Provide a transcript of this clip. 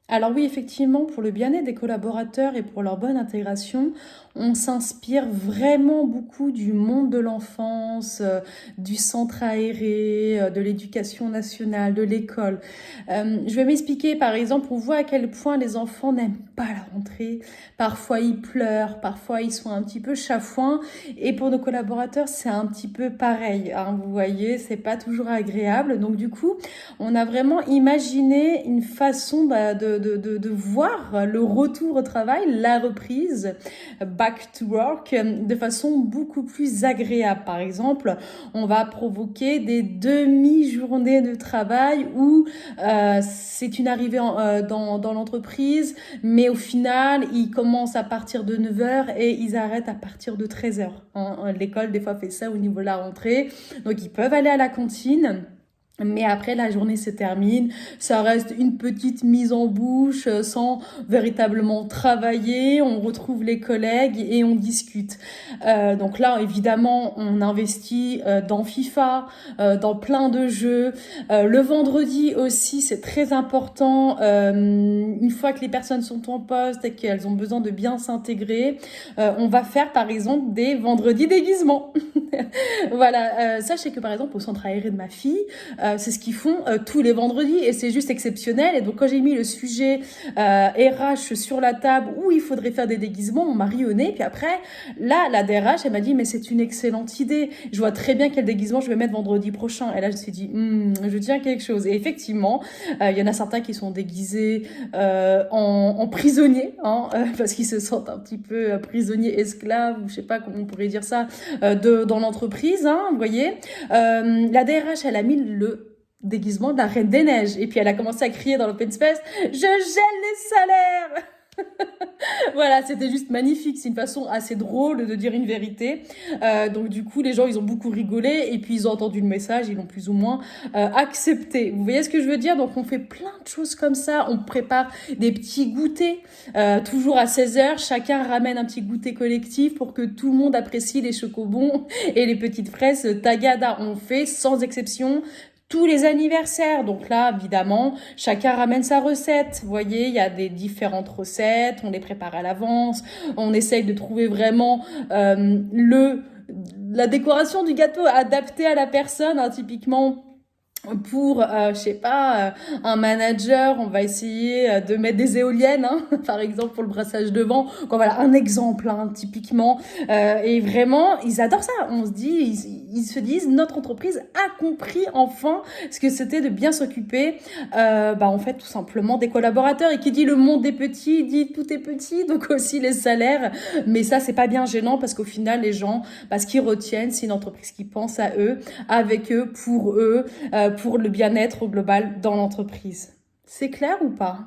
Alors oui, effectivement, pour le bien-être des collaborateurs et pour leur bonne intégration, on s'inspire vraiment beaucoup du monde de l'enfance, du centre aéré, de l'éducation nationale, de l'école. Je vais m'expliquer, par exemple, on voit à quel point les enfants n'aiment pas la rentrée. Parfois, ils pleurent, parfois, ils sont un petit peu chafouins. Et pour nos collaborateurs, c'est un petit peu pareil, hein, vous voyez, c'est pas toujours agréable. Donc, du coup, on a vraiment imaginé une façon de voir le retour au travail, la reprise, back to work, de façon beaucoup plus agréable. Par exemple, on va provoquer des demi-journées de travail où c'est une arrivée dans l'entreprise, mais au final, ils commencent à partir de 9 heures et ils arrêtent à partir de 13 heures. Hein. L'école, des fois, fait ça au niveau de la rentrée. Donc, ils peuvent aller à la cantine. Mais après, la journée se termine, ça reste une petite mise en bouche sans véritablement travailler. On retrouve les collègues et on discute. Donc là, évidemment, on investit dans FIFA, dans plein de jeux. Le vendredi aussi, c'est très important. Une fois que les personnes sont en poste et qu'elles ont besoin de bien s'intégrer, on va faire par exemple des vendredis déguisements. Voilà, sachez que par exemple au centre aéré de ma fille, c'est ce qu'ils font tous les vendredis et c'est juste exceptionnel. Et donc quand j'ai mis le sujet RH sur la table où il faudrait faire des déguisements, on m'a ri au nez. Puis après, là, la DRH, elle m'a dit mais c'est une excellente idée. Je vois très bien quel déguisement je vais mettre vendredi prochain. Et là, je me suis dit, je tiens quelque chose. Et effectivement, il y en a certains qui sont déguisés en prisonniers, hein, parce qu'ils se sentent un petit peu prisonniers, esclaves, ou je sais pas comment on pourrait dire ça, dans l'entreprise, hein, vous voyez. La DRH, elle a mis le déguisement de la Reine des Neiges. Et puis elle a commencé à crier dans l'open space, je gèle les salaires. Voilà, c'était juste magnifique. C'est une façon assez drôle de dire une vérité. Donc du coup, les gens, ils ont beaucoup rigolé et puis ils ont entendu le message, ils l'ont plus ou moins accepté. Vous voyez ce que je veux dire? Donc on fait plein de choses comme ça. On prépare des petits goûters, toujours à 16 heures. Chacun ramène un petit goûter collectif pour que tout le monde apprécie les chocobons et les petites fraises tagada. On fait sans exception tous les anniversaires. Donc là, évidemment, chacun ramène sa recette. Vous voyez, il y a des différentes recettes, on les prépare à l'avance, on essaye de trouver vraiment la décoration du gâteau adaptée à la personne, hein, typiquement. Pour, je sais pas, un manager, on va essayer de mettre des éoliennes, hein, par exemple pour le brassage de vent. Quoi, voilà, un exemple, hein, typiquement. Et vraiment, ils adorent ça. On se dit, ils se disent, notre entreprise a compris enfin ce que c'était de bien s'occuper, en fait, tout simplement des collaborateurs. Et qui dit le monde est petit, dit tout est petit, donc aussi les salaires. Mais ça, c'est pas bien gênant parce qu'au final, les gens, ce qu'ils retiennent, c'est une entreprise qui pense à eux, avec eux, pour le bien-être au global dans l'entreprise. C'est clair ou pas?